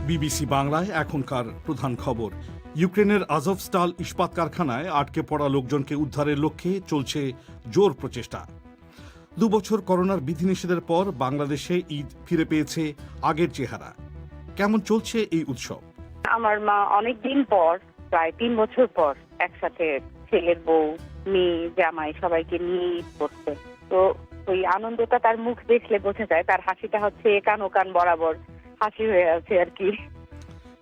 BBC বাংলায় এখনকার প্রধান খবর। ইউক্রেনের আজভস্টাল ইস্পাত কারখানায় আটকে পড়া লোকজনকে উদ্ধারের লক্ষ্যে চলছে জোর প্রচেষ্টা। 2 বছর করোনার বিধিনিষেধের পর বাংলাদেশে ঈদ ফিরে পেয়েছে আগের চেহারা। কেমন চলছে এই উৎসব? আমার মা অনেকদিন পর, প্রায় 3 বছর পর একসাথে ছেলের বউ, মেয়ে, জামাই সবাইকে নিয়ে ঈদ করছে। তো ওই আনন্দটা তার মুখ দেখলে বোঝা যায়, তার হাসিটা হচ্ছে কান ও কান বরাবর হাসি হয়ে আছে আর কি।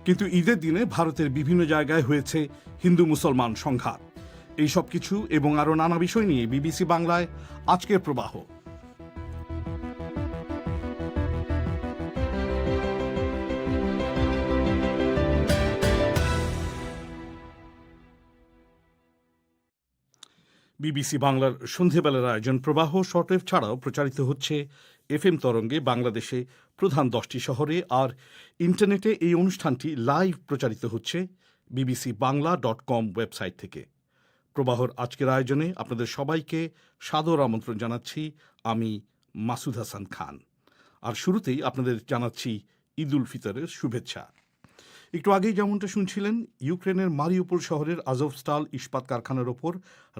কিন্তু ঈদের দিনে ভারতের বিভিন্ন জায়গায় হয়েছে হিন্দু মুসলমান সংঘাত। এই সব কিছু এবং আরো নানা বিষয় নিয়ে বিবিসি বাংলায় আজকের প্রবাহ। বিবিসি বাংলার সন্ধেবেলার আয়োজন প্রবাহ শর্টওয়েভ ছাড়াও প্রচারিত হচ্ছে এফএম তরঙ্গে বাংলাদেশে প্রধান 10টি শহরে, আর ইন্টারনেটে এই অনুষ্ঠানটি লাইভ প্রচারিত হচ্ছে bbcbangla.com ওয়েবসাইট থেকে। প্রবাহর আজকের আয়োজনে আপনাদের সবাইকে সাদর আমন্ত্রণ জানাচ্ছি আমি মাসুদ হাসান খান। আর শুরুতেই আপনাদের জানাচ্ছি ঈদ উল ফিতরের শুভেচ্ছা। একটু আগেই যেমনটা শুনছিলেন, ইউক্রেনের মারিউপোল শহরের আজভস্টাল ইস্পাত কারখানার ওপর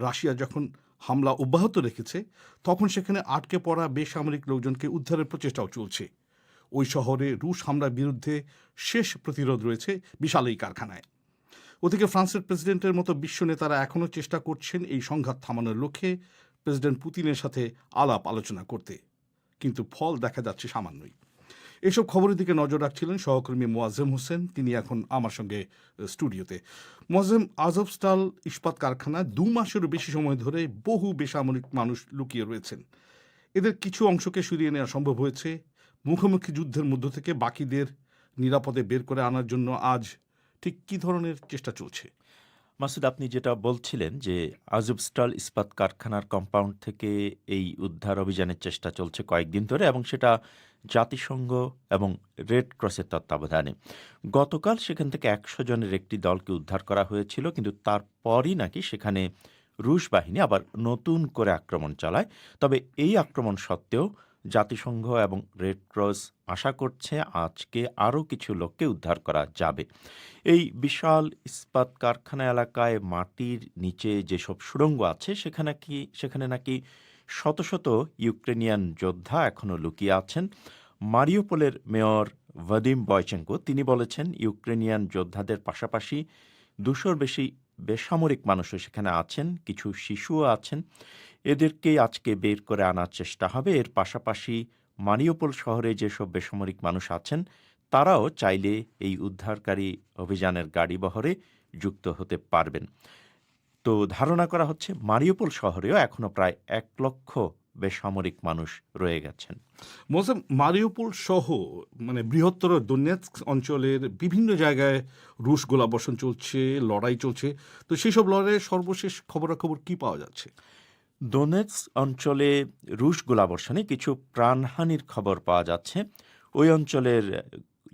রাশিয়া যখন হামলা অব্যাহত রেখেছে, তখন সেখানে আটকে পড়া বেসামরিক লোকজনকে উদ্ধারের প্রচেষ্টাও চলছে। ওই শহরে রুশ হামলার বিরুদ্ধে শেষ প্রতিরোধ রয়েছে বিশাল এই কারখানায়। ওদিকে ফ্রান্সের প্রেসিডেন্টের মতো বিশ্ব নেতারা এখনও চেষ্টা করছেন এই সংঘাত থামানোর লক্ষ্যে প্রেসিডেন্ট পুতিনের সাথে আলাপ আলোচনা করতে, কিন্তু ফল দেখা যাচ্ছে সামান্যই। এসব খবরের দিকে নজর রাখছিলেন সহকর্মী মোয়াজ্জেম হোসেন। তিনি এখন আমার সঙ্গে স্টুডিওতে। মোয়াজ্জেম, আজভস্টাল ইস্পাত কারখানা 2 মাসেরও বেশি সময় ধরে বহু বেসামরিক মানুষ লুকিয়ে রয়েছেন। এদের কিছু অংশকে সরিয়ে নেওয়া সম্ভব হয়েছে। মুখোমুখি যুদ্ধের মধ্য থেকে বাকিদের নিরাপদে বের করে আনার জন্য আজ ঠিক কী ধরনের চেষ্টা চলছে? মাসুদ, আপনি যেটা বলছিলেন যে আজভস্টাল ইস্পাত কারখানার কম্পাউন্ড থেকে এই উদ্ধার অভিযানের চেষ্টা চলছে কয়েকদিন ধরে, এবং সেটা জাতিসংঘ এবং রেড ক্রসের তত্ত্বাবধানে। গতকাল সেখান থেকে 100 জনের একটি দলকে উদ্ধার করা হয়েছিল, কিন্তু তারপরই নাকি সেখানে রুশ বাহিনী আবার নতুন করে আক্রমণ চালায়। তবে এই আক্রমণ সত্ত্বেও জাতিসংঘ এবং রেড ক্রস আশা করছে আজকে আরও কিছু লোককে উদ্ধার করা যাবে। এই বিশাল ইস্পাত কারখানা এলাকায় মাটির নিচে যেসব সুড়ঙ্গ আছে সেখানে নাকি শত শত ইউক্রেনিয়ান যোদ্ধা এখনও লুকিয়ে আছেন। মারিউপোলের মেয়র ভাদিম বয়চেঙ্কো তিনি বলেছেন, ইউক্রেনিয়ান যোদ্ধাদের পাশাপাশি 200-র বেশি বেসামরিক মানুষও সেখানে আছেন, কিছু শিশুও আছেন। এদেরকেই আজকে বের করে আনার চেষ্টা হবে। এর পাশাপাশি মারিউপোল শহরে যেসব বেসামরিক মানুষ আছেন তারাও চাইলে এই উদ্ধারকারী অভিযানের গাড়িবহরে যুক্ত হতে পারবেন। তো ধারণা করা হচ্ছে মারিউপোল শহরেও এখনো প্রায় 1 লক্ষ বেসামরিক মানুষ রয়ে গেছেন। মোয়াজ্জেম, মারিউপোল সহ বৃহত্তর দোনেৎস্ক অঞ্চলের বিভিন্ন জায়গায় রুশ গোলাবর্ষণ চলছে, লড়াই চলছে। তো সেই সব লড়াইয়ের সর্বশেষ খবরাখবর কি পাওয়া যাচ্ছে? দোনেৎস্ক অঞ্চলে রুশ গোলাবর্ষণে কিছু প্রাণহানির খবর পাওয়া যাচ্ছে। ওই অঞ্চলের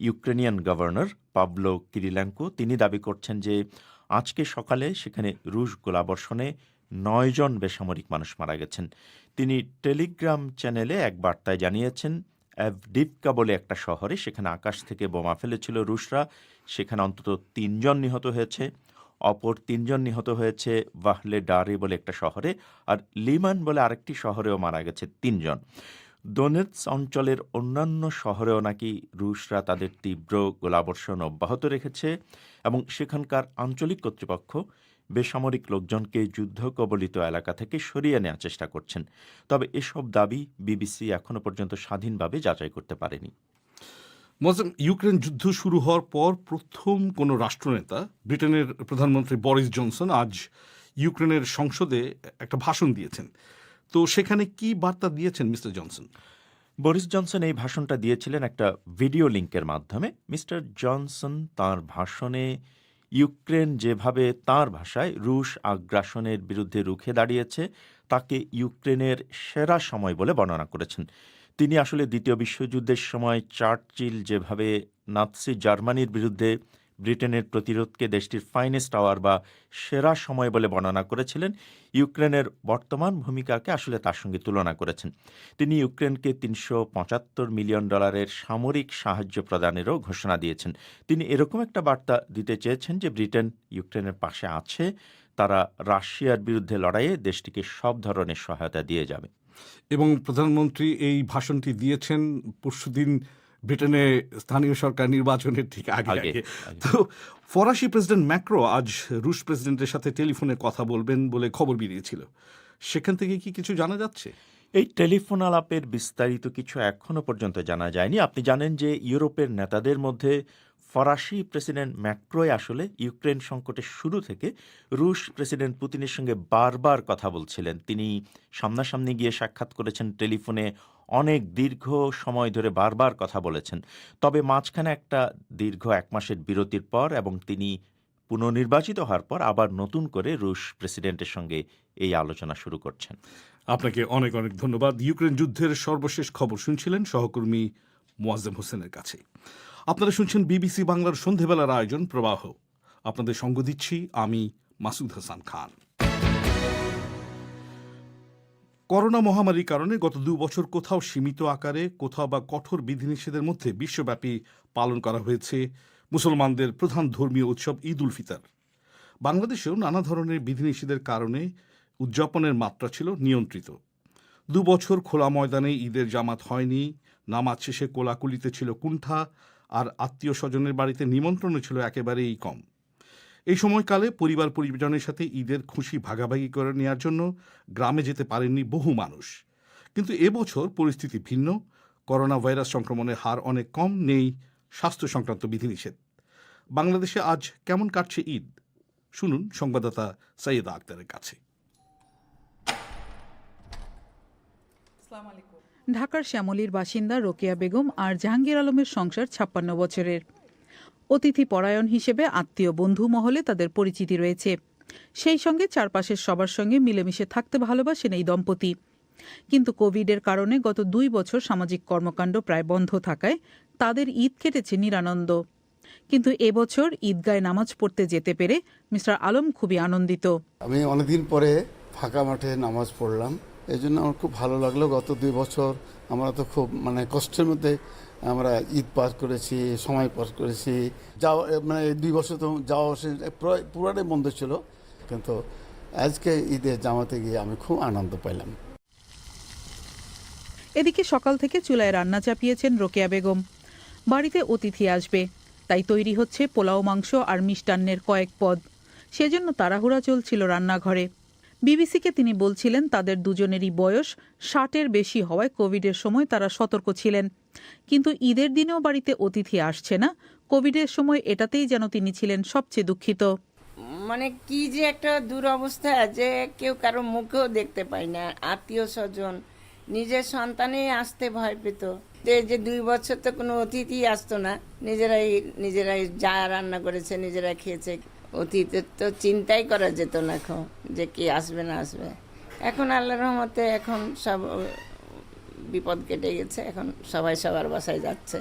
ইউক্রেনিয়ান গভর্নর পাবলো কিরিলেঙ্কো তিনি দাবি করছেন যে আজকে সকালে সেখানে রুশ গোলাবর্ষণে 9 জন বেসামরিক মানুষ মারা গেছেন। তিনি টেলিগ্রাম চ্যানেলে এক বার্তায় জানিয়েছেন, অ্যাভডিভকা বলে একটা শহরে সেখানে আকাশ থেকে বোমা ফেলেছিল রুশরা, সেখানে অন্তত 3 জন নিহত হয়েছে। অপর 3 জন নিহত হয়েছে ভাহলে ডারি বলে একটা শহরে, আর লিমান বলে আরেকটি শহরেও মারা গেছে 3 জন। দোনেৎস্ক অঞ্চলের অন্যান্য শহরেও নাকি রুশরা তাদের তীব্র গোলাবর্ষণ অব্যাহত রেখেছে, এবং সেখানকার আঞ্চলিক কর্তৃপক্ষ বেসামরিক লোকজনকে যুদ্ধ কবলিত এলাকা থেকে সরিয়ে নেওয়ার চেষ্টা করছেন। তবে এসব দাবি বিবিসি এখনও পর্যন্ত স্বাধীনভাবে যাচাই করতে পারেনি। মোয়াজ্জেম, ইউক্রেন যুদ্ধ শুরু হওয়ার পর প্রথম কোনো রাষ্ট্রনেতা, ব্রিটেনের প্রধানমন্ত্রী বরিস জনসন আজ ইউক্রেনের সংসদে একটা ভাষণ দিয়েছেন। তো সেখানে কি বার্তা দিয়েছেন মিস্টার জনসন? বরিস জনসন এই ভাষণটা দিয়েছিলেন একটা ভিডিও লিঙ্কের মাধ্যমে। মিস্টার জনসন তাঁর ভাষণে ইউক্রেন যেভাবে তাঁর ভাষায় রুশ আগ্রাসনের বিরুদ্ধে রুখে দাঁড়িয়েছে তাকে ইউক্রেনের সেরা সময় বলে বর্ণনা করেছেন। তিনি আসলে দ্বিতীয় বিশ্বযুদ্ধের সময় চার্চিল যেভাবে নাৎসি জার্মানির বিরুদ্ধে ব্রিটেনের প্রতিরোধকে দেশটির ফাইনেস্ট আওয়ার বা সেরা সময় বলে বর্ণনা করেছিলেন। ইউক্রেনের বর্তমান ভূমিকাকে আসলে তার সঙ্গে তুলনা করেছেন। তিনি ইউক্রেনকে $৩৭৫ মিলিয়ন সামরিক সাহায্য প্রদানেরও ঘোষণা দিয়েছেন। তিনি এরকম একটা বার্তা দিতে চেয়েছেন যে ব্রিটেন ইউক্রেনের পাশে আছে, তারা রাশিয়ার বিরুদ্ধে লড়াইয়ে দেশটিকে সব ধরনের সহায়তা দিয়ে যাবে। এবং প্রধানমন্ত্রী এই ভাষণটি দিয়েছেন পরশুদিন ব্রিটেনে স্থানীয় সরকার নির্বাচনের ঠিক আগে আগে। আগে। তো ফরাসি প্রেসিডেন্ট ম্যাক্রো আজ রুশ প্রেসিডেন্টের সাথে টেলিফোনে কথা বলবেন বলে খবর বেরিয়েছিল। সেখান থেকে কি কিছু জানা যাচ্ছে? এই টেলিফোন আলাপের বিস্তারিত কিছু এখনো পর্যন্ত জানা যায়নি। আপনি জানেন যে ইউরোপের নেতাদের মধ্যে ফরাসি প্রেসিডেন্ট ম্যাক্রোই আসলে ইউক্রেন সংকটের শুরু থেকে রুশ প্রেসিডেন্ট পুতিনের সঙ্গে বারবার কথা বলছিলেন। তিনি সামনাসামনি গিয়ে সাক্ষাৎ করেছেন, টেলিফোনে অনেক দীর্ঘ সময় ধরে বারবার কথা বলেছেন। তবে মাঝখানে একটা দীর্ঘ 1 মাসের বিরতির পর এবং তিনি পুনর্নির্বাচিত হওয়ার পর আবার নতুন করে রুশ প্রেসিডেন্টের সঙ্গে এই আলোচনা শুরু করছেন। আপনাকে অনেক অনেক ধন্যবাদ। ইউক্রেন যুদ্ধের সর্বশেষ খবর শুনছিলেন সহকর্মী মোয়াজ্জেম হোসেনের কাছে। আপনারা শুনছেন বিবিসি বাংলার সন্ধেবেলার আয়োজন প্রবাহ। আপনাদের সঙ্গ দিচ্ছি আমি মাসুদ হাসান খান। করোনা মহামারীর কারণে গত 2 বছর কোথাও সীমিত আকারে, কোথাও বা কঠোর বিধিনিষেধের মধ্যে বিশ্বব্যাপী পালন করা হয়েছে মুসলমানদের প্রধান ধর্মীয় উৎসব ঈদ উল ফিতর। বাংলাদেশেও নানা ধরনের বিধিনিষেধের কারণে উদযাপনের মাত্রা ছিল নিয়ন্ত্রিত। 2 বছর খোলা ময়দানে ঈদের জামাত হয়নি, নামাজ শেষে কোলাকুলিতে ছিল কুণ্ঠা, আর আত্মীয় স্বজনের বাড়িতে নিমন্ত্রণও ছিল একেবারেই কম। এই সময়কালে পরিবার পরিজনের সাথে ঈদের খুশি ভাগাভাগি করে নেওয়ার জন্য গ্রামে যেতে পারেননি বহু মানুষ। কিন্তু এবছর পরিস্থিতি ভিন্ন। করোনা ভাইরাস সংক্রমণের হার অনেক কম, নেই স্বাস্থ্য সংক্রান্ত বিধিনিষেধ। বাংলাদেশে আজ কেমন কাটছে ঈদ, শুনুন সংবাদদাতা সৈয়দা আক্তারের কাছে। ঢাকার শ্যামলীর বাসিন্দা রোকেয়া বেগম আর জাহাঙ্গীর আলমের সংসার 56 বছরের। অতিথি পরায়ণ হিসেবে আত্মীয় বন্ধু মহলে তাদের পরিচিতি রয়েছে। সেই সঙ্গে চারপাশের সবার সঙ্গে মিলেমিশে থাকতে ভালোবাসেন এই দম্পতি। কিন্তু কোভিডের কারণে গত 2 বছর সামাজিক কর্মকাণ্ড প্রায় বন্ধ থাকায় তাদের ঈদ কেটেছে নিরানন্দ। কিন্তু এবছর ঈদগায় নামাজ পড়তে যেতে পেরে মিস্টার আলম খুবই আনন্দিত। আমি অনেকদিন পরে ফাঁকা মাঠে নামাজ পড়লাম, এই জন্য আমার খুব ভালো লাগলো। গত 2 বছর আমরা তো খুব কষ্টের মধ্যে আমরা ঈদ পার করেছি, সময় পার করেছি। যাওয়া 2 বছর তো যাওয়া পুরাটাই বন্ধ ছিল, কিন্তু আজকে ঈদের জামাতে গিয়ে আমি খুব আনন্দ পাইলাম। এদিকে সকাল থেকে চুলায় রান্না চাপিয়েছেন রোকেয়া বেগম। বাড়িতে অতিথি আসবে, তাই তৈরি হচ্ছে পোলাও, মাংস আর মিষ্টান্নের কয়েক পদ। সেজন্য তাড়াহুড়া চলছিল রান্নাঘরে। বিবিসিকে তিনি বলছিলেন তাদের দুজনেরই বয়স 60-এর বেশি হওয়ায় কোভিডের সময় তারা সতর্ক ছিলেন। কিন্তু ঈদের দিনেও বাড়িতে অতিথি আসছে না, কোভিডের সময় এটাতেই যেন তিনি ছিলেন সবচেয়ে দুঃখিত। কি যে একটা দুরবস্থা, যে কেউ কারো মুখেও দেখতে পাই না, আত্মীয় স্বজন নিজের সন্তানেই আসতে ভয় পেত। যে 2 বছর তো কোনো অতিথি আসতো না, নিজেরাই যা রান্না করেছে নিজেরা খেয়েছে। অতীতে তো চিন্তাই করা যেত না এখন যে কি আসবে না আসবে। এখন আল্লাহর রহমতে এখন সব বিপদ কেটে গেছে, এখন সবাই সবার বাসায় যাচ্ছে।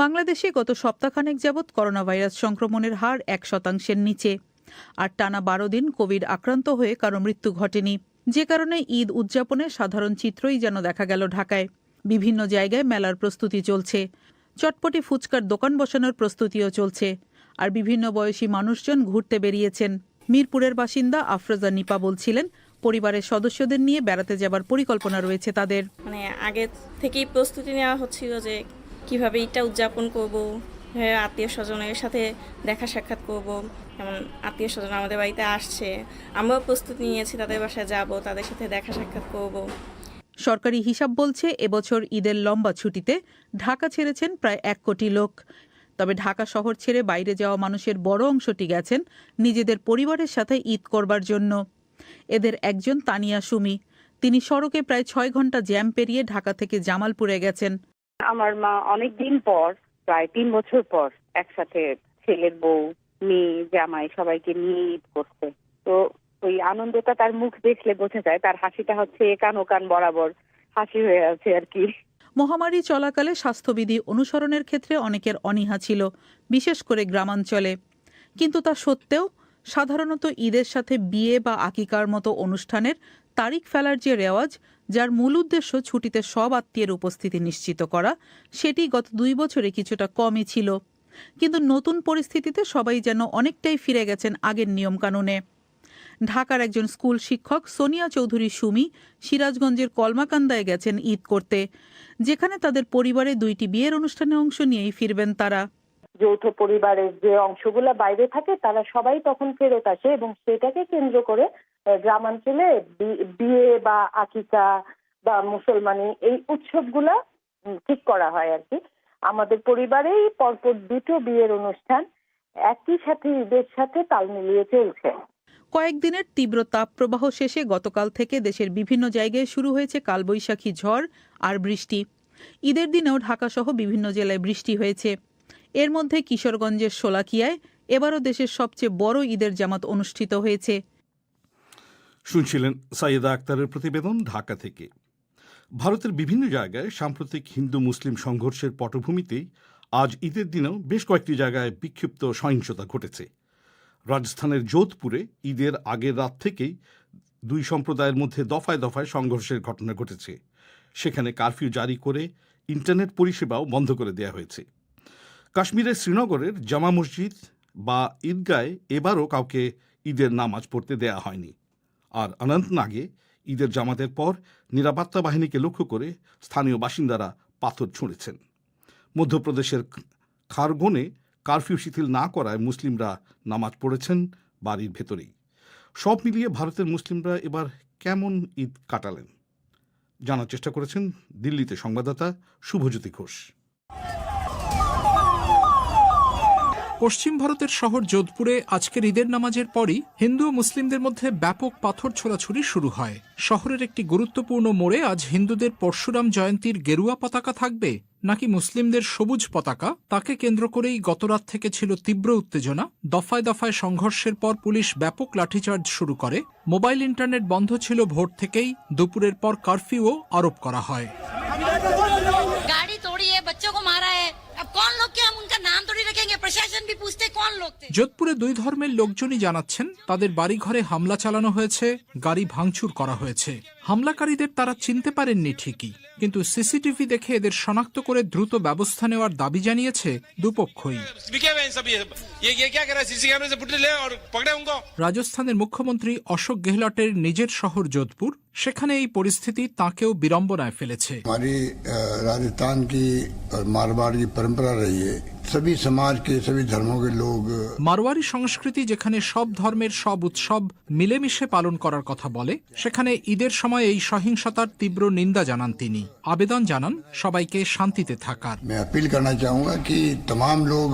বাংলাদেশে গত সপ্তাহখানেক যাবৎ করোনা ভাইরাস সংক্রমণের হার 1%-এর নিচে। আর টানা 12 দিন কোভিড আক্রান্ত হয়ে কারো মৃত্যু ঘটেনি, যে কারণে ঈদ উদযাপনের সাধারণ চিত্রই যেন দেখা গেল ঢাকায়। বিভিন্ন জায়গায় মেলার প্রস্তুতি চলছে, চটপটি ফুচকার দোকান বসানোর প্রস্তুতিও চলছে। আর বিভিন্ন বয়সী মানুষজন ঘুরতে বেরিয়েছেন। মিরপুরের বাসিন্দা আফরোজা নিপা বলছিলেন পরিবারের সদস্যদের নিয়ে বেড়াতে যাবার পরিকল্পনা রয়েছে তাদের। আগে থেকেই প্রস্তুতি নেওয়া হচ্ছিল যে কিভাবে ঈদটা উদযাপন করব, আত্মীয় স্বজনের সাথে দেখা সাক্ষাৎ করব। যেমন আত্মীয় স্বজন আমাদের বাড়িতে আসছে, আমরাও প্রস্তুতি নিয়েছি তাদের বাসায় যাব, তাদের সাথে দেখা সাক্ষাৎ করব। সরকারি হিসাব বলছে এবছর ঈদের লম্বা ছুটিতে ঢাকা ছেড়েছেন প্রায় 1 কোটি লোক। তবে ঢাকা শহর ছেড়ে বাইরে যাওয়া মানুষের বড় অংশটি গেছেন নিজেদের পরিবারের সাথে ঈদ করবার জন্য। এদের একজন তানিয়া সুমি। তিনি সড়কে প্রায় 6 ঘন্টা জ্যাম পেরিয়ে ঢাকা থেকে জামালপুরে গেছেন। আমার মা অনেকদিন পর, প্রায় 3 বছর পর একসাথে ছেলের বউ, মেয়ে, জামাই সবাইকে নিয়ে ঈদ করছে। তো ওই আনন্দটা তার মুখ দেখলে বোঝা যায়, তার হাসিটা হচ্ছে একান ওকান বরাবর হাসি হয়ে আছে আর কি। মহামারী চলাকালে স্বাস্থ্যবিধি অনুসরণের ক্ষেত্রে অনেকের অনীহা ছিল, বিশেষ করে গ্রামাঞ্চলে। কিন্তু তা সত্ত্বেও সাধারণত ঈদের সাথে বিয়ে বা আকিকার মতো অনুষ্ঠানের তারিখ ফেলার যে রেওয়াজ, যার মূল উদ্দেশ্য ছুটিতে সব আত্মীয়ের উপস্থিতি নিশ্চিত করা, সেটি গত 2 বছরে কিছুটা কমই ছিল। কিন্তু নতুন পরিস্থিতিতে সবাই যেন অনেকটাই ফিরে গেছেন আগের নিয়মকানুনে। ঢাকার একজন স্কুল শিক্ষক সোনিয়া চৌধুরী সুমি সিরাজগঞ্জের কলমাকান্দায় গেছেন ঈদ করতে, যেখানে তাদের পরিবারে 2টি বিয়ের অনুষ্ঠানে অংশ নিয়েই ফিরবেন তারা। যৌথ পরিবারের যে অংশগুলা বাইরে থাকে তারা সবাই তখন ফেরত আসে এবং সেটাকে কেন্দ্র করে গ্রামাঞ্চলে বিয়ে বা আকিকা বা মুসলমানি এই উৎসবগুলা ঠিক করা হয় আর কি। আমাদের পরিবারেই পরপর 2টো বিয়ের অনুষ্ঠান একই সাথে ঈদের সাথে তাল মিলিয়ে চলছে। কয়েকদিনের তীব্র তাপপ্রবাহ শেষে গতকাল থেকে দেশের বিভিন্ন জায়গায় শুরু হয়েছে কালবৈশাখী ঝড় আর বৃষ্টি। ঈদের দিনেও ঢাকাসহ বিভিন্ন জেলায় বৃষ্টি হয়েছে। এর মধ্যে কিশোরগঞ্জের শোলাকিয়ায় এবারও দেশের সবচেয়ে বড় ঈদের জামাত অনুষ্ঠিত হয়েছে। শুনছিলেন সাইয়েদা আক্তারের প্রতিবেদন ঢাকা থেকে। ভারতের বিভিন্ন জায়গায় সাম্প্রতিক হিন্দু মুসলিম সংঘর্ষের পটভূমিতেই আজ ঈদের দিনেও বেশ কয়েকটি জায়গায় বিক্ষিপ্ত সহিংসতা ঘটেছে। রাজস্থানের যোধপুরে ঈদের আগের রাত থেকেই 2 সম্প্রদায়ের মধ্যে দফায় দফায় সংঘর্ষের ঘটনা ঘটেছে। সেখানে কারফিউ জারি করে ইন্টারনেট পরিষেবাও বন্ধ করে দেওয়া হয়েছে। কাশ্মীরের শ্রীনগরের জামা মসজিদ বা ঈদগায় এবারও কাউকে ঈদের নামাজ পড়তে দেয়া হয়নি। আর অনন্তনাগে ঈদের জামাতের পর নিরাপত্তা বাহিনীকে লক্ষ্য করে স্থানীয় বাসিন্দারা পাথর ছুঁড়েছেন। মধ্যপ্রদেশের খারগোনে কারফিউ শিথিল না করায় মুসলিমরা নামাজ পড়েছেন বাড়ির ভেতরেই। সব মিলিয়ে ভারতের মুসলিমরা এবার কেমন ঈদ কাটালেন জানার চেষ্টা করেছেন দিল্লিতে সংবাদদাতা শুভজ্যোতি ঘোষ। পশ্চিম ভারতের শহর যোধপুরে আজকের ঈদের নামাজের পরই হিন্দু ও মুসলিমদের মধ্যে ব্যাপক পাথর ছোড়াছুড়ি শুরু হয়। শহরের একটি গুরুত্বপূর্ণ মোড়ে আজ হিন্দুদের পরশুরাম জয়ন্তীর গেরুয়া পতাকা থাকবে নাকি মুসলিমদের সবুজ পতাকা, তাকে কেন্দ্র করেই গতরাত থেকে ছিল তীব্র উত্তেজনা। দফায় দফায় সংঘর্ষের পর পুলিশ ব্যাপক লাঠিচার্জ শুরু করে। মোবাইল ইন্টারনেট বন্ধ ছিল ভোর থেকেই। দুপুরের পর কারফিউও আরোপ করা হয়। যোধপুরে 2 ধর্মের লোকজনই জানাচ্ছেন তাদের বাড়িঘরে হামলা চালানো হয়েছে, গাড়ি ভাঙচুর করা হয়েছে। হামলাকারীদের তারা চিনতে পারেননি ঠিকই, কিন্তু সিসিটিভি দেখে এদের শনাক্ত করে দ্রুত ব্যবস্থা নেওয়ার দাবি জানিয়েছে দুপক্ষই। রাজস্থানের মুখ্যমন্ত্রী অশোক গেহলটের নিজের শহর যোধপুর, সেখানে এই পরিস্থিতি তাঁকেও বিড়ম্বনায় ফেলেছে। राजस्थान की और मारवाड़ की परंपरा रही है, सभी समाज के सभी धर्मों के लोग। মারওয়ারি সংস্কৃতি যেখানে সব ধর্মের সব উৎসব মিলেমিশে পালন করার কথা বলে, সেখানে ঈদের সময় এই সহিংসতার তীব্র নিন্দা জানান তিনি। আবেদন জানান সবাইকে শান্তিতে থাকার। मैं अपील करना चाहूंगा कि तमाम लोग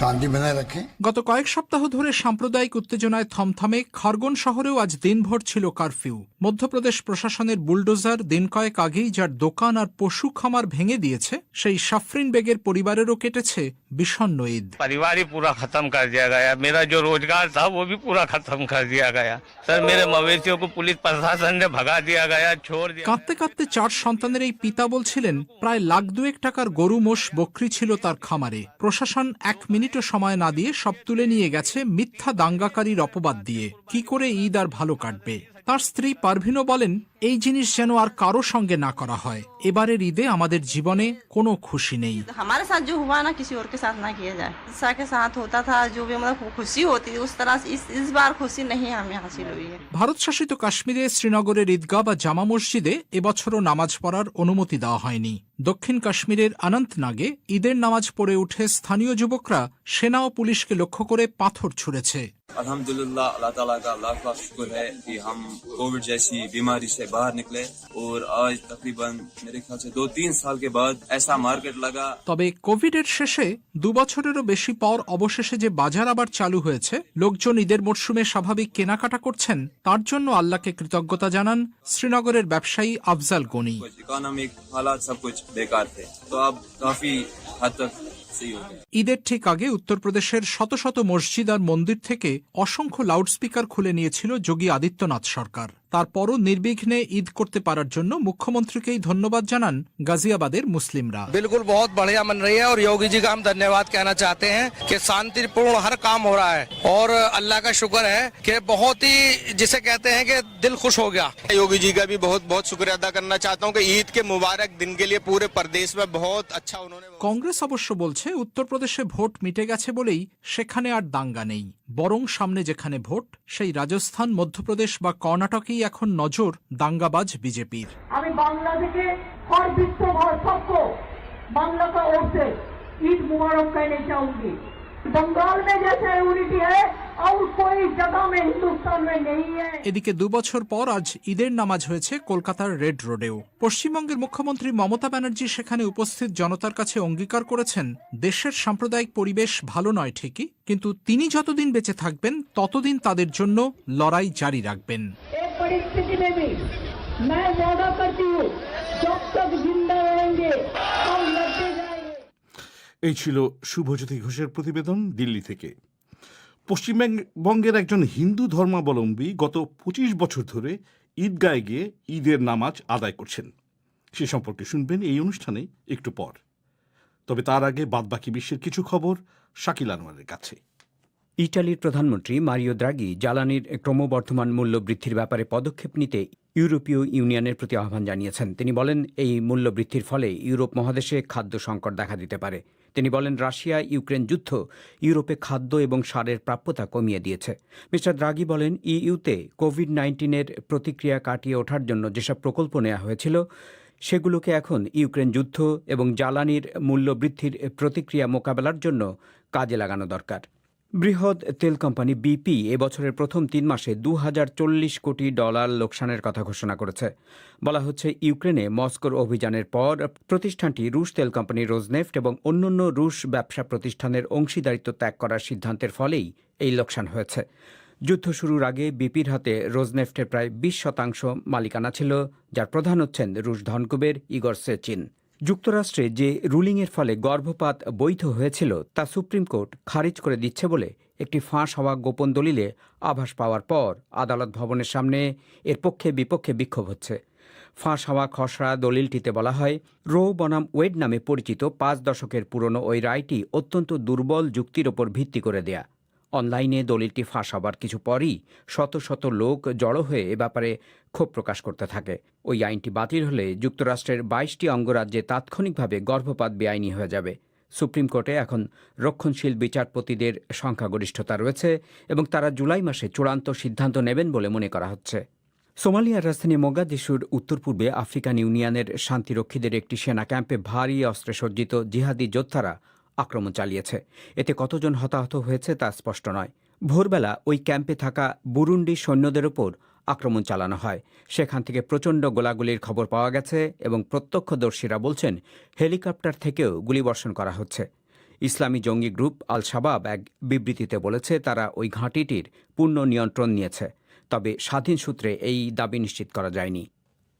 শান্তি বজায় রাখেন। গত কয়েক সপ্তাহ ধরে সাম্প্রদায়িক উত্তেজনায় থমথমে খারগোন শহরেও আজ দিনভর ছিল কারফিউ। মধ্যপ্রদেশ প্রশাসনের বুলডোজার দিন কয়েক আগেই যার দোকান আর পশু খামার ভেঙে দিয়েছে, সেই সাফরিন বেগের পরিবারেরও কেটেছে বিষণ্ণ ঈদ। परिवार ही पूरा खत्म कर दिया गया, मेरा जो रोजगार था वो भी पूरा खत्म कर दिया गया। सर मेरे मवेशियों को पुलिस प्रशासन ने भगा दिया गया, छोड़ दिया। কাঁদতে কাঁদতে 4 সন্তানের এই পিতা বলছিলেন প্রায় $1,2 টাকার গরু মোষ বকরি ছিল তার খামারে। প্রশাসন 1 মিনিটও সময় না দিয়ে সব তুলে নিয়ে গেছে মিথ্যা দাঙ্গাকারীর অপবাদ দিয়ে। কি করে ঈদ আর ভালো কাটবে? তার স্ত্রী পারভিনও বলেন, এই জিনিস যেন আর কারো সঙ্গে না করা হয়। এবারের ঈদে আমাদের জীবনে কোনো খুশি নেই। हमारे साथ जो हुआ ना किसी और के साथ ना किया जाए। ईसा के साथ होता था जो भी मतलब खुशी होती थी, उस तरह इस बार खुशी नहीं हमें हासिल हुई है। ভারত শাসিত কাশ্মীরে শ্রীনগরের ঈদগাহ বা জামা মসজিদে এবছরও নামাজ পড়ার অনুমতি দেওয়া হয়নি। দক্ষিণ কাশ্মীরের অনন্তনাগে ঈদের নামাজ পড়ে উঠে স্থানীয় যুবকরা সেনা ও পুলিশকে লক্ষ্য করে পাথর ছুঁড়েছে। अल्हम्दुलिल्लाह, अल्लाह ताला का लाख लाख शुक्र है कि हम कोविड जैसी बीमारी से बाहर निकले और आज तकरीबन मेरे ख्याल से 2-3 साल के बाद ऐसा मार्केट लगा। তবে কোভিডের শেষে 2 বছরেরও বেশি পর অবশেষে যে বাজার আবার চালু হয়েছে, লোকজন ঈদের মরশুমে স্বাভাবিক কেনাকাটা করছেন, তার জন্য আল্লাহকে কৃতজ্ঞতা জানান শ্রীনগরের ব্যবসায়ী আফজাল গনি। इकोनॉमिक हालात सब कुछ बेकार थे, तो अब काफी हद तक ঈদের ঠিক আগে উত্তরপ্রদেশের শত শত মসজিদ আর মন্দির থেকে অসংখ্য লাউডস্পিকার খুলে নিয়েছিল যোগী আদিত্যনাথ সরকার। তারপরও নির্বিঘ্নে ঈদ করতে পারার জন্য মুখ্যমন্ত্রীকেই ধন্যবাদ জানান গাজিয়াবাদের মুসলিমরা। बिल्कुल बहुत बढ़िया मन रही है और योगी जी का हम धन्यवाद कहना चाहते हैं कि शांतिपूर्ण हर काम हो रहा है और अल्लाह का शुक्र है कि बहुत ही जिसे कहते हैं कि दिल खुश हो गया। योगी जी का भी बहुत बहुत शुक्रिया अदा करना चाहता हूँ कि ईद के मुबारक दिन के लिए पूरे प्रदेश में बहुत अच्छा उन्होंने। কংগ্রেস অবশ্য বলছে উত্তরপ্রদেশে ভোট মিটে গেছে বলেই সেখানে আর দাঙ্গা নেই, বরং সামনে যেখানে ভোট সেই রাজস্থান, মধ্যপ্রদেশ বা কর্ণাটকেই এখন নজর দাঙ্গাবাজ বিজেপির। আমি বাংলাদেশে और विश्व भर सबको बांग्ला का ओर से ईद मुबारक कहना चाहूंगी। बंगाल में जैसे यूनिटी है और कोई जगह में हिंदुस्तान में नहीं है। এদিকে 2 বছর পর আজ ঈদের নামাজ হয়েছে কলকাতার রেড রোডেও। পশ্চিমবঙ্গের মুখ্যমন্ত্রী মমতা ব্যানার্জি সেখানে উপস্থিত জনতার কাছে অঙ্গীকার করেছেন দেশের সাম্প্রদায়িক পরিবেশ ভালো নয় ঠিকই, কিন্তু তিনি যতদিন বেঁচে থাকবেন ততদিন তাদের জন্য লড়াই জারি রাখবেন। एक परिस्थिति में भी मैं वादा करती हूँ जब तक जिंदा रहेंगे हम लड़ते जाएंगे। এই ছিল শুভজ্যোতি ঘোষের প্রতিবেদন দিল্লি থেকে। পশ্চিমবঙ্গের একজন হিন্দু ধর্মাবলম্বী গত 25 বছর ধরে ঈদগায় গিয়ে ঈদের নামাজ আদায় করছেন। সে সম্পর্কে শুনবেন এই অনুষ্ঠানে একটু পর। তবে তার আগে বাদবাকি বিশ্বের কিছু খবর শাকিল আনোয়ারের কাছে। ইটালির প্রধানমন্ত্রী মারিও দ্রাগি জ্বালানির ক্রমবর্ধমান মূল্য বৃদ্ধির ব্যাপারে পদক্ষেপ নিতে ইউরোপীয় ইউনিয়নের প্রতি আহ্বান জানিয়েছেন। তিনি বলেন, এই মূল্য বৃদ্ধির ফলে ইউরোপ মহাদেশে খাদ্য সংকট দেখা দিতে পারে। তিনি বলেন, রাশিয়া ইউক্রেন যুদ্ধ ইউরোপে খাদ্য এবং সারের প্রাপ্যতা কমিয়ে দিয়েছে। মিস্টার দ্রাগি বলেন, ইইউতে কোভিড-19-এর প্রতিক্রিয়া কাটিয়ে ওঠার জন্য যেসব প্রকল্প নেওয়া হয়েছিল সেগুলোকে এখন ইউক্রেন যুদ্ধ এবং জ্বালানির মূল্য বৃদ্ধির প্রতিক্রিয়া মোকাবেলার জন্য কাজে লাগানো দরকার। বৃহৎ তেল কোম্পানি বিপি এবছরের প্রথম 3 মাসে $2040 কোটি লোকসানের কথা ঘোষণা করেছে। বলা হচ্ছে, ইউক্রেনে মস্কোর অভিযানের পর প্রতিষ্ঠানটি রুশ তেল কোম্পানি রোজনেফট এবং অন্যান্য রুশ ব্যবসা প্রতিষ্ঠানের অংশীদারিত্ব ত্যাগ করার সিদ্ধান্তের ফলেই এই লোকসান হয়েছে। যুদ্ধ শুরুর আগে বিপির হাতে রোজনেফটের প্রায় 20% মালিকানা ছিল, যার প্রধান হচ্ছেন রুশ ধনকুবের ইগর সেচিন। যুক্তরাষ্ট্রে যে রুলিংয়ের ফলে গর্ভপাত বৈধ হয়েছিল তা সুপ্রিম কোর্ট খারিজ করে দিচ্ছে বলে একটি ফাঁস হওয়া গোপন দলিলে আভাস পাওয়ার পর আদালত ভবনের সামনে এর পক্ষে বিপক্ষে বিক্ষোভ হচ্ছে। ফাঁস হওয়া খসড়া দলিলটিতে বলা হয়, রো বনাম ওয়েড নামে পরিচিত 5 দশকের পুরনো ওই রায়টি অত্যন্ত দুর্বল যুক্তির ওপর ভিত্তি করে দেয়া। অনলাইনে দলিলটি ফাঁস হবার কিছু পরই শত শত লোক জড়ো হয়ে এ ব্যাপারে ক্ষোভ প্রকাশ করতে থাকে। ওই আইনটি বাতিল হলে যুক্তরাষ্ট্রের 22টি অঙ্গরাজ্যে তাৎক্ষণিকভাবে গর্ভপাত বেআইনি হয়ে যাবে। সুপ্রিম কোর্টে এখন রক্ষণশীল বিচারপতিদের সংখ্যাগরিষ্ঠতা রয়েছে এবং তারা জুলাই মাসে চূড়ান্ত সিদ্ধান্ত নেবেন বলে মনে করা হচ্ছে। সোমালিয়ার রাজধানী মোগাদিশুর উত্তর পূর্বে আফ্রিকান ইউনিয়নের শান্তিরক্ষীদের একটি সেনা ক্যাম্পে ভারী অস্ত্রে সজ্জিত জিহাদি যোদ্ধারা আক্রমণ চালিয়েছে। এতে কতজন হতাহত হয়েছে তা স্পষ্ট নয়। ভোরবেলা ওই ক্যাম্পে থাকা বুরুন্ডি সৈন্যদের ওপর আক্রমণ চালানো হয়। সেখান থেকে প্রচণ্ড গোলাগুলির খবর পাওয়া গেছে এবং প্রত্যক্ষদর্শীরা বলছেন হেলিকপ্টার থেকেও গুলিবর্ষণ করা হচ্ছে। ইসলামী জঙ্গি গ্রুপ আল শাবাব এক বিবৃতিতে বলেছে তারা ওই ঘাঁটিটির পূর্ণ নিয়ন্ত্রণ নিয়েছে, তবে স্বাধীন সূত্রে এই দাবি নিশ্চিত করা যায়নি।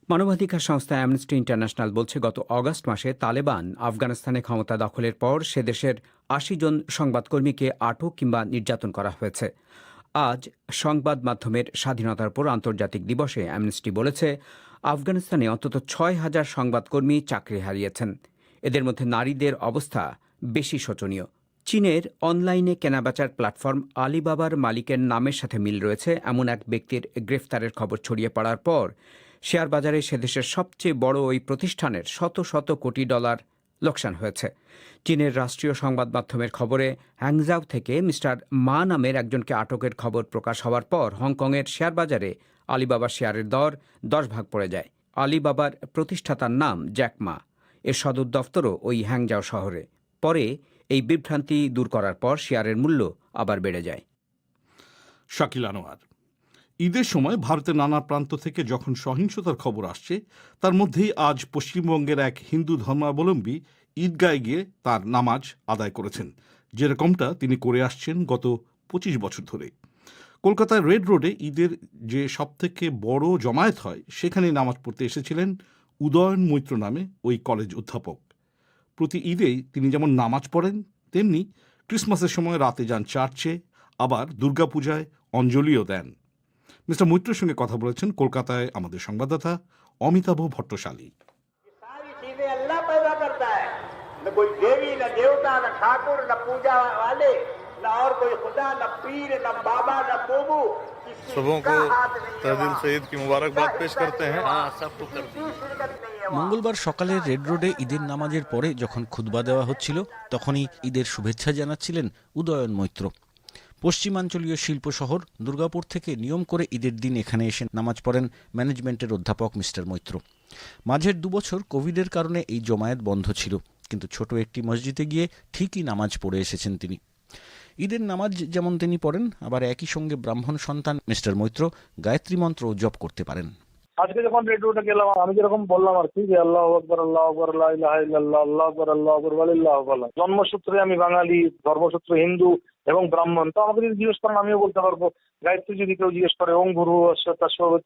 মানবাধিকার সংস্থা অ্যামনেস্টি ইন্টারন্যাশনাল বলছে, গত অগাস্ট মাসে তালেবান আফগানিস্তানে ক্ষমতা দখলের পর সে দেশের 80 জন সংবাদকর্মীকে আটক কিংবা নির্যাতন করা হয়েছে। আজ সংবাদ মাধ্যমের স্বাধীনতার উপর আন্তর্জাতিক দিবসে অ্যামনেস্টি বলেছে, আফগানিস্তানে অন্তত 6000 সংবাদকর্মী চাকরি হারিয়েছেন। এদের মধ্যে নারীদের অবস্থা বেশি শোচনীয়। চীনের অনলাইনে কেনাবেচার প্ল্যাটফর্ম আলিবাবার মালিকের নামের সাথে মিল রয়েছে এমন এক ব্যক্তির গ্রেফতারের খবর ছড়িয়ে পড়ার পর শেয়ার বাজারে সে দেশের সবচেয়ে বড় ওই প্রতিষ্ঠানের শত শত কোটি ডলার লোকসান হয়েছে। চীনের রাষ্ট্রীয় সংবাদ মাধ্যমের খবরে হ্যাংজাও থেকে মিস্টার মা নামের একজনকে আটকের খবর প্রকাশ হওয়ার পর হংকংয়ের শেয়ার বাজারে আলিবাবার শেয়ারের দর 10 ভাগ পড়ে যায়। আলিবাবার প্রতিষ্ঠাতার নাম জ্যাক মা। এর সদর দফতরও ওই হ্যাংজাও শহরে। পরে এই বিভ্রান্তি দূর করার পর শেয়ারের মূল্য আবার বেড়ে যায়। শাকিল আনোয়ার। ঈদের সময় ভারতের নানা প্রান্ত থেকে যখন সহিংসতার খবর আসছে, তার মধ্যেই আজ পশ্চিমবঙ্গের এক হিন্দু ধর্মাবলম্বী ঈদগায় গিয়ে তার নামাজ আদায় করেছেন, যেরকমটা তিনি করে আসছেন গত 25 বছর ধরে। কলকাতার রেড রোডে ঈদের যে সবথেকে বড় জমায়েত হয় সেখানে নামাজ পড়তে এসেছিলেন উদয়ন মৈত্র নামে ওই কলেজ অধ্যাপক। প্রতি ঈদেই তিনি যেমন নামাজ পড়েন, তেমনি ক্রিসমাসের সময় রাতে যান চার্চে, আবার দুর্গাপূজায় অঞ্জলিও দেন। মিস্টার মৈত্রের সঙ্গে কথা বলেছেন কলকাতায় আমাদের সংবাদদাতা অমিতাভ ভট্টশালী। सारी चीजें अल्लाह पैदा करता है, न कोई देवी, न देवता, न ठाकुर, न पूजा वाले, न और कोई खुदा, न पीर, न बाबा, न बोबू। सबों को तहे दिल से ईद की मुबारकबाद पेश करते हैं। মঙ্গলবার সকালে রেড রোডে ঈদের নামাজের পরে যখন খুতবা দেওয়া হচ্ছিল তখনই ঈদের শুভেচ্ছা জানাচ্ছিলেন উদয়ন মৈত্র। পশ্চিমাঞ্চলীয় শিল্প শহর দুর্গাপুর থেকে নিয়ম করে ঈদের দিন এখানে এসে নামাজ পড়েন ম্যানেজমেন্টের অধ্যাপক মিস্টার মৈত্র। মাঝের 2 বছর কোভিডের কারণে এই জমায়েত বন্ধ ছিল, কিন্তু ছোট একটি মসজিদে গিয়ে ঠিকই নামাজ পড়ে এসেছেন তিনি। ঈদের নামাজ যেমন তিনি পড়েন, আবার একই সঙ্গে ব্রাহ্মণ সন্তান মিস্টার মৈত্র গায়ত্রী মন্ত্র জপ করতে পারেন। আজকে যখন রেড রোডে গেলাম, আমি যেরকম বললাম আর কি, যে আল্লাহু আকবার, আল্লাহু আকবার, লা ইলাহা ইল্লাল্লাহ, আল্লাহু আকবার, আল্লাহু আকবার, ওয়ালিল্লাহু আলহাম। জন্মসূত্রে আমি বাঙালি, ধর্মসূত্রে হিন্দু এবং ব্রাহ্মণ। তো আমাকে যদি জিজ্ঞেস করেন আমিও বলতে পারবো। গায়ত্রী যদি কেউ জিজ্ঞেস করে, ওং ভূর্ভুবস্সুঃ তস্মাৎ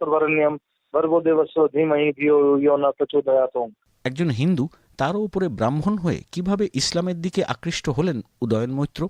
ভর্গো দেবস্য ধীমহি ধিয়ো ইয়ো ন প্রচোদয়াৎ। একজন হিন্দু, তারও উপরে ব্রাহ্মণ হয়ে কিভাবে ইসলামের দিকে আকৃষ্ট হলেন উদয়ন মৈত্র?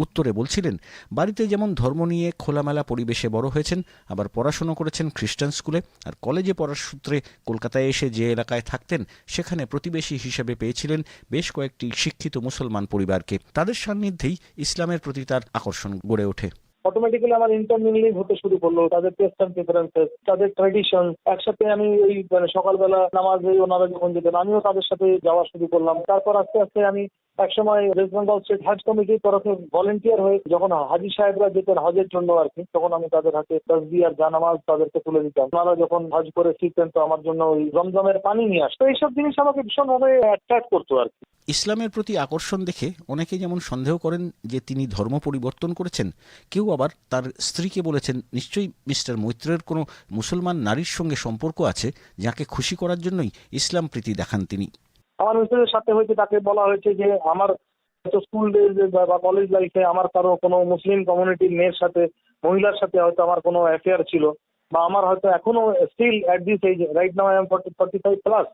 উত্তরে বলছিলেন, বাড়িতে যেমন ধর্ম নিয়ে খোলামেলা পরিবেশে বড় হয়েছেন, আবার পড়াশুনো করেছেন খ্রিস্টান স্কুলে, আর কলেজে পড়ার সূত্রে কলকাতায় এসে যে এলাকায় থাকতেন সেখানে প্রতিবেশী হিসেবে পেয়েছিলেন বেশ কয়েকটি শিক্ষিত মুসলমান পরিবারকে। তাদের সান্নিধ্যেই ইসলামের প্রতি তার আকর্ষণ গড়ে ওঠে। অটোমেটিক্যালি আমার ইন্টারমিংলিং হতে শুরু করলো, তাদের টেস্ট অ্যান্ড প্রেফারেন্সেস, তাদের ট্র্যাডিশন। একসাথে আমি ওই সকালবেলা নামাজে ওনারা যখন যেতেন আমিও তাদের সাথে যাওয়া শুরু করলাম। তারপর আস্তে আস্তে আমি একসময় ওয়েস্ট বেঙ্গল স্টেট হজ কমিটির তরফে ভলেন্টিয়ার হয়ে যখন হাজি সাহেবরা যেতেন হজের জন্য আর কি, তখন আমি তাদের হাতে তাসবিহ আর জানামাজ তাদেরকে তুলে দিতাম। ওনারা যখন হজ করে ফিরতেন তো আমার জন্য ওই জমজমের পানি নিয়ে আসতো। এইসব জিনিস আমাকে ভীষণভাবে অ্যাট্রাক্ট করতো আর কি। ইসলামের প্রতি আকর্ষণ দেখে অনেকে যেমন সন্দেহ করেন যে তিনি ধর্ম পরিবর্তন করেছেন, কেউ আবার তার স্ত্রীকে বলেছেন নিশ্চয়ই মিস্টার মৈত্রের কোনো মুসলমান নারীর সঙ্গে সম্পর্ক আছে, যাকে খুশি করার জন্যই ইসলাম প্রীতি দেখান তিনি। আমার মিস্টারের সাথে হয়েছে, তাকে বলা হয়েছে যে আমার স্কুল ডেজ বা কলেজ লাইফে আমার কারো কোনো মুসলিম কমিউনিটির মেয়ের সাথে, মহিলার সাথে হয়তো আমার কোনো অ্যাফেয়ার ছিল, বা আমার হয়তো এখনো still at this age, right now I am 45 plus.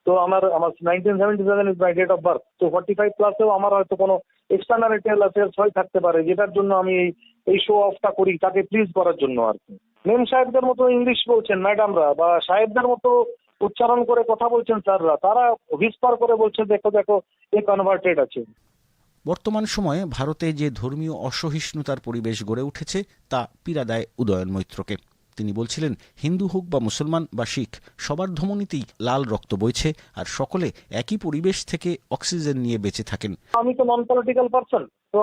তো আমার 1977 is my date of birth. তো 45 প্লাসেও আমার হয়তো কোনো এক্সট্রাম্যারিটাল অ্যাফেয়ার্স হয়ে থাকতে পারে, যেটার জন্য আমি এই শো অফটা করি তাকে প্লিজ করার জন্য আর কি। মেম সাহেবদের মতো ইংলিশ বলছেন ম্যাডামরা, বা সাহেবদের মতো উচ্চারণ করে কথা বলছেন স্যাররা, তারা হুইসপার করে বলছে দেখো দেখো এ কনভার্টেড আছে। বর্তমান সময়ে ভারতে যে ধর্মীয় অসহিষ্ণুতার পরিবেশ গড়ে উঠেছে তা পীড়া দেয় উদয়ন মৈত্রকে। তিনি বলছিলেন, হিন্দু হোক বা মুসলমান বা শিখ, সবার ধমনীতেই লাল রক্ত বইছে, আর সকলে একই পরিবেশ থেকে অক্সিজেন নিয়ে বেঁচে থাকেন। আমি তো নন পলিটিক্যাল পারসন, তো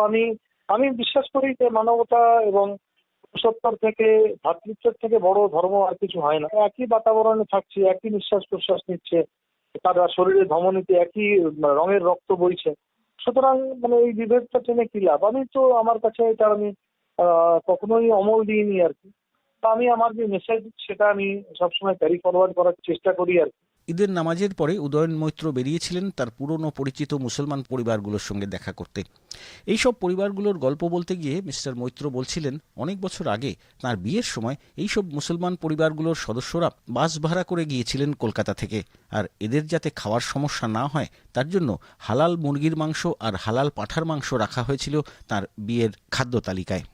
আমি বিশ্বাস করি যে মানবতা এবং সত্তর থেকে ভ্রাতৃত্বের থেকে বড় ধর্ম আর কিছু হয় না। একই বাতাবরণে থাকছে, একই নিঃশ্বাস প্রশ্বাস নিচ্ছে, তার শরীরের ধমনীতে একই রঙের রক্ত বইছে। সুতরাং এই বিভেদটা টেনে কি লাভ? আমি তো আমার কাছে এটা আমি কখনোই অমল দিইনি আর কি। আমি আমার যে মেসেজ সেটা আমি সবসময় ক্যারি ফরওয়ার্ড করার চেষ্টা করি আর কি। ঈদের নামাজের পরে উদয়ন মৈত্র বেরিয়েছিলেন তার পুরনো পরিচিত মুসলমান পরিবারগুলোর সঙ্গে দেখা করতে। এইসব পরিবারগুলোর গল্প বলতে গিয়ে মিস্টার মৈত্র বলছিলেন, অনেক বছর আগে তার বিয়ের সময় এইসব মুসলমান পরিবারগুলোর সদস্যরা বাস ভাড়া করে গিয়েছিলেন কলকাতা থেকে, আর এদের যাতে খাওয়ার সমস্যা না হয় তার জন্য হালাল মুরগির মাংস আর হালাল পাঁঠার মাংস রাখা হয়েছিল তার বিয়ের খাদ্য তালিকায়।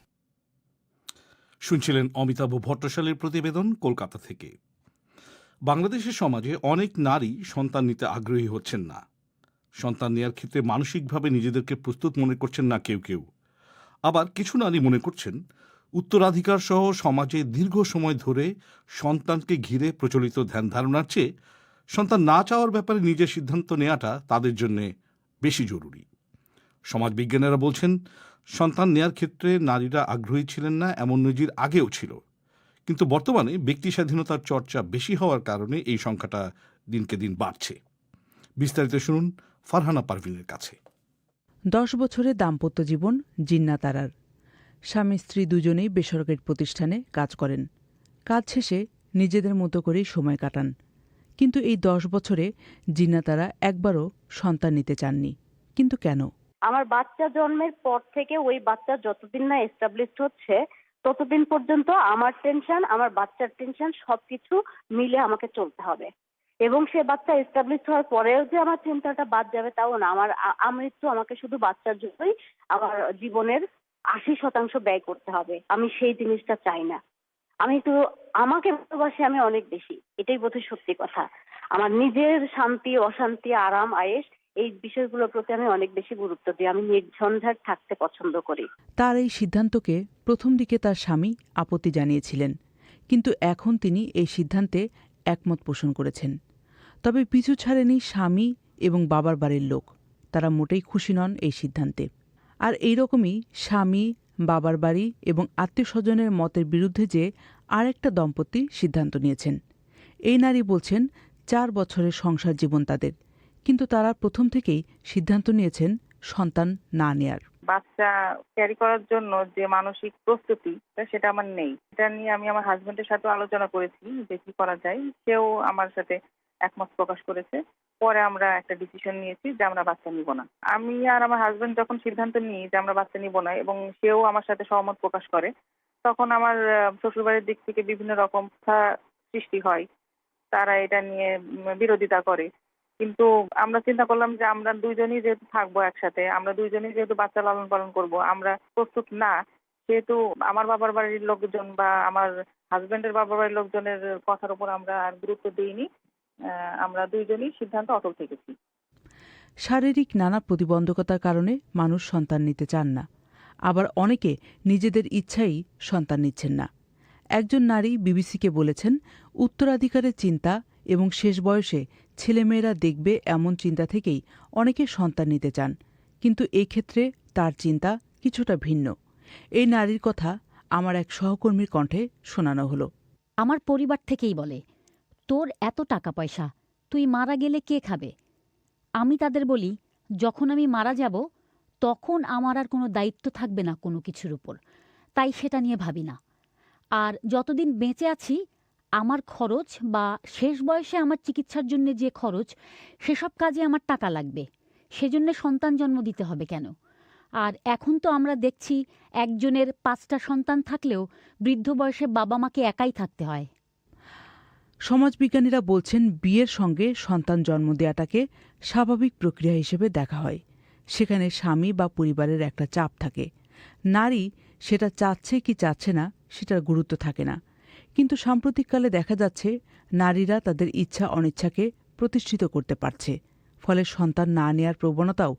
শুনছিলেন অমিতাভ ভট্টশালীর প্রতিবেদন কলকাতা থেকে। বাংলাদেশের সমাজে অনেক নারী সন্তান নিতে আগ্রহী হচ্ছেন না। সন্তান নেওয়ার ক্ষেত্রে মানসিকভাবে নিজেদেরকে প্রস্তুত মনে করছেন না কেউ কেউ। আবার কিছু নারী মনে করছেন উত্তরাধিকার সহ সমাজে দীর্ঘ সময় ধরে সন্তানকে ঘিরে প্রচলিত ধ্যান ধারণার চেয়ে সন্তান না চাওয়ার ব্যাপারে নিজের সিদ্ধান্ত নেওয়াটা তাদের জন্য বেশি জরুরি। সমাজবিজ্ঞানীরা বলছেন, সন্তান নেয়ার ক্ষেত্রে নারীরা আগ্রহী ছিলেন না এমন নজির আগেও ছিল, কিন্তু বর্তমানে ব্যক্তি স্বাধীনতার চর্চা বেশি হওয়ার কারণে এই সংখ্যাটা দিনকে দিন বাড়ছে। বিস্তারিত শুনুন ফারহানা পারভিনের কাছে। 10 বছরের দাম্পত্য জীবন জিন্না তারার। স্বামী স্ত্রী দুজনেই বেসরকারি প্রতিষ্ঠানে কাজ করেন। কাজ শেষে নিজেদের মতো করেই সময় কাটান। কিন্তু এই 10 বছরে জিন্না তারা একবারও সন্তান নিতে চাননি। কিন্তু কেন? আমার বাচ্চা জন্মের পর থেকে ওই বাচ্চা যতদিন না এস্টাবলিশড হচ্ছে ততদিন পর্যন্ত আমার টেনশন, আমার বাচ্চার টেনশন সবকিছু মিলে আমাকে চলতে হবে। এবং সে বাচ্চা এস্টাবলিশড হওয়ার পরেও যে আমার চিন্তাটা বাদ যাবে তাও না। আমার আমৃত্যু আমাকে শুধু বাচ্চার জন্যই আমার জীবনের 80% ব্যয় করতে হবে। আমি সেই জিনিসটা চাই না। আমি তো আমাকে ভালোবাসি আমি অনেক বেশি, এটাই বোধহয় সত্যি কথা। আমার নিজের শান্তি, অশান্তি, আরাম, আয়েশ এই বিষয়গুলোর প্রতি আমি অনেক বেশি গুরুত্ব দিই। আমি নির্ঝঞ্ঝাট থাকতে পছন্দ করি। তার এই সিদ্ধান্তকে প্রথম দিকে তার স্বামী আপত্তি জানিয়েছিলেন, কিন্তু এখন তিনি এই সিদ্ধান্তে একমত পোষণ করেছেন। তবে পিছু ছাড়েনি স্বামী এবং বাবার বাড়ির লোক, তারা মোটেই খুশি নন এই সিদ্ধান্তে। আর এইরকমই স্বামী, বাবার বাড়ি এবং আত্মীয় স্বজনের মতের বিরুদ্ধে যে আরেকটা দম্পতি সিদ্ধান্ত নিয়েছেন। এই নারী বলছেন 4 বছরের সংসার জীবন তাদের, কিন্তু তারা প্রথম থেকেই সিদ্ধান্ত নিয়েছেন সন্তান না নেয়ার। বাচ্চা ক্যারি করার জন্য যে মানসিক প্রস্তুতি সেটা আমার নেই। এটা নিয়ে আমি আমার হাজবেন্ডের সাথে আলোচনা করেছি যে কি করা যায়, সেও আমার সাথে একমত প্রকাশ করেছে। পরে আমরা একটা ডিসিশন নিয়েছি যে আমরা বাচ্চা নিব না। আমি আর আমার হাজবেন্ড যখন সিদ্ধান্ত নিই যে আমরা বাচ্চা নিব না এবং সেও আমার সাথে সহমত প্রকাশ করে, তখন আমার শ্বশুরবাড়ির দিক থেকে বিভিন্ন রকম সৃষ্টি হয়, তারা এটা নিয়ে বিরোধিতা করে। কিন্তু আমরা চিন্তা করলাম যে আমরা দুইজনই যেহেতু থাকবো একসাথে, আমরা দুইজনই যেহেতু বাচ্চা লালন পালন করব, আমরা প্রস্তুত না, সেহেতু আমার বাবার বাড়ির লোকজন বা আমার হাজবেন্ডের বাবার বাড়ির লোকজনের কথার উপর আমরা আর গুরুত্ব দিইনি। আমরা দুইজনই সিদ্ধান্ত অটল থেকেছি। শারীরিক নানা প্রতিবন্ধকতার কারণে মানুষ সন্তান নিতে চান না, আবার অনেকে নিজেদের ইচ্ছাই সন্তান নিচ্ছেন না। একজন নারী বিবিসিকে বলেছেন, উত্তরাধিকারের চিন্তা এবং শেষ বয়সে ছেলেমেয়েরা দেখবে এমন চিন্তা থেকেই অনেকে সন্তান নিতে চান, কিন্তু এই ক্ষেত্রে তার চিন্তা কিছুটা ভিন্ন। এই নারীর কথা আমার এক সহকর্মীর কণ্ঠে শোনানো হলো। আমার পরিবার থেকেই বলে, তোর এত টাকা পয়সা, তুই মারা গেলে কে খাবে? আমি তাদের বলি, যখন আমি মারা যাব তখন আমার আর কোনো দায়িত্ব থাকবে না কোনো কিছুর উপর, তাই সেটা নিয়ে ভাবি না। আর যতদিন বেঁচে আছি আমার খরচ বা শেষ বয়সে আমার চিকিৎসার জন্য যে খরচ, সেসব কাজে আমার টাকা লাগবে, সেজন্য সন্তান জন্ম দিতে হবে কেন? আর এখন তো আমরা দেখছি একজনের 5টা সন্তান থাকলেও বৃদ্ধ বয়সে বাবা মাকে একাই থাকতে হয়। সমাজবিজ্ঞানীরা বলছেন, বিয়ের সঙ্গে সন্তান জন্ম দেওয়াটাকে স্বাভাবিক প্রক্রিয়া হিসেবে দেখা হয়। সেখানে স্বামী বা পরিবারের একটা চাপ থাকে। নারী সেটা চাচ্ছে কি চাচ্ছে না সেটার গুরুত্ব থাকে না। কিন্তু সাম্প্রতিককালে দেখা যাচ্ছে নারীরা তাদের ইচ্ছা অনিচ্ছাকে প্রতিষ্ঠিত করতে পারছে, ফলে সন্তান না নেয়ার প্রবণতাও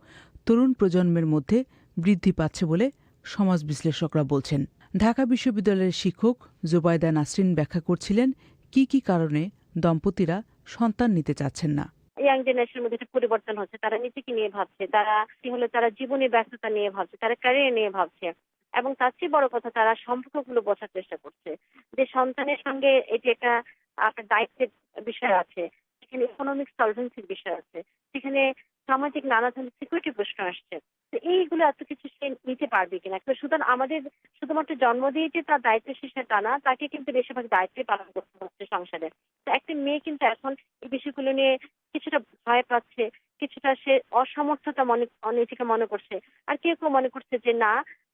তরুণ প্রজন্মের মধ্যে বৃদ্ধি পাচ্ছে বলে সমাজ বিশ্লেষকরা বলছেন। ঢাকা বিশ্ববিদ্যালয়ের শিক্ষক জোবায়দা নাসরিন ব্যাখ্যা করছিলেন কি কি কারণে দম্পতিরা সন্তান নিতে চাচ্ছেন না। ইয়াং জেনারেশনের মধ্যে একটা পরিবর্তন হচ্ছে, তারা নিজেকে নিয়ে ভাবছে, তারা কি হলো, তারা জীবনী ব্যস্ততা নিয়ে ভাবছে, তারা ক্যারিয়ার নিয়ে ভাবছে, এবং তার চেয়ে বড় কথা তারা সম্পর্কগুলো বোঝার চেষ্টা করছে যে সন্তানের সঙ্গে এটি একটা আপনার দায়িত্বের বিষয় আছে, সেখানে ইকোনমিক সলভেন্সির বিষয় আছে, সেখানে সামাজিক নানা ধরনের সিকিউরিটি প্রশ্ন আসছে। তো এইগুলো এত কিছু সে নিতে পারবে কিনা। সুতরাং আমাদের শুধুমাত্র জন্ম দিয়ে যে তার দায়িত্ব শেষে টা না, তাকে কিন্তু বেশিরভাগ দায়িত্বই পালন করতে হচ্ছে সংসারে। তো একটা মেয়ে কিন্তু এখন এই বিষয়গুলো নিয়ে কিছুটা ভয় পাচ্ছে, কিছুটা সে অসমর্থতা নিজেকে মনে করছে, আর কেউ কেউ মনে করছে যে না,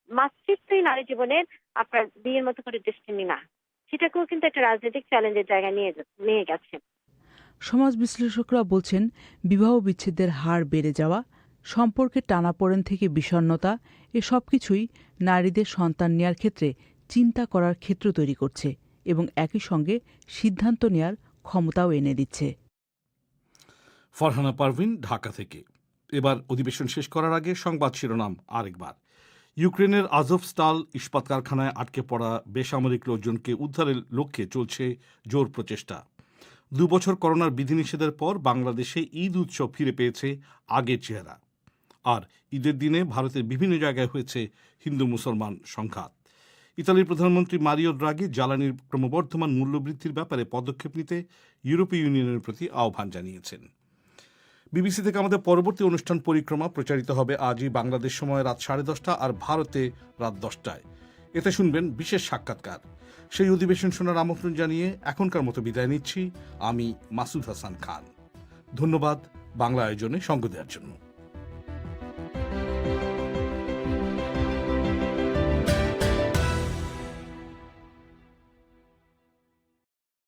মাতৃত্বই নারী জীবনের আপনার বিয়ের মতো করে ডেস্টিনি না। সেটাকেও কিন্তু একটা রাজনৈতিক চ্যালেঞ্জের জায়গায় নিয়ে গেছে। সমাজ বিশ্লেষকরা বলছেন, বিবাহ বিচ্ছেদের হার বেড়ে যাওয়া, সম্পর্কের টানাপোড়েন থেকে বিষণ্ণতা, এ সব কিছুই নারীদের সন্তান নেয়ার ক্ষেত্রে চিন্তা করার ক্ষেত্র তৈরি করছে এবং একই সঙ্গে সিদ্ধান্ত নেয়ার ক্ষমতাও এনে দিচ্ছে। ফরহানা পারভিন, ঢাকা থেকে। এবার অধিবেশন শেষ করার আগে সংবাদ শিরোনাম আরেকবার। ইউক্রেনের আজভস্টাল ইস্পাত কারখানায় আটকে পড়া বেসামরিক লোকজনকে উদ্ধারের লক্ষ্যে চলছে জোর প্রচেষ্টা। 2 বছর করোনার বিধিনিষেধের পর বাংলাদেশে ঈদ উৎসব ফিরে পেয়েছে আগের চেহারা। আর ঈদের দিনে ভারতের বিভিন্ন জায়গায় হয়েছে হিন্দু মুসলমান সংঘাত। ইতালির প্রধানমন্ত্রী মারিও দ্রাগি জ্বালানির ক্রমবর্ধমান মূল্যবৃদ্ধির ব্যাপারে পদক্ষেপ নিতে ইউরোপীয় ইউনিয়নের প্রতি আহ্বান জানিয়েছেন। বিবিসি থেকে আমাদের পরবর্তী অনুষ্ঠান পরিক্রমা প্রচারিত হবে আজই বাংলাদেশ সময় রাত 10:30 আর ভারতে রাত 10টায়। এতে শুনবেন বিশেষ সাক্ষাৎকার। সেই অধিবেশন শোনার আমন্ত্রণ জানিয়ে এখনকার মতো বিদায় নিচ্ছি আমি মাসুদ হাসান খান। ধন্যবাদ বাংলা আয়োজনে সঙ্গ দেওয়ার জন্য।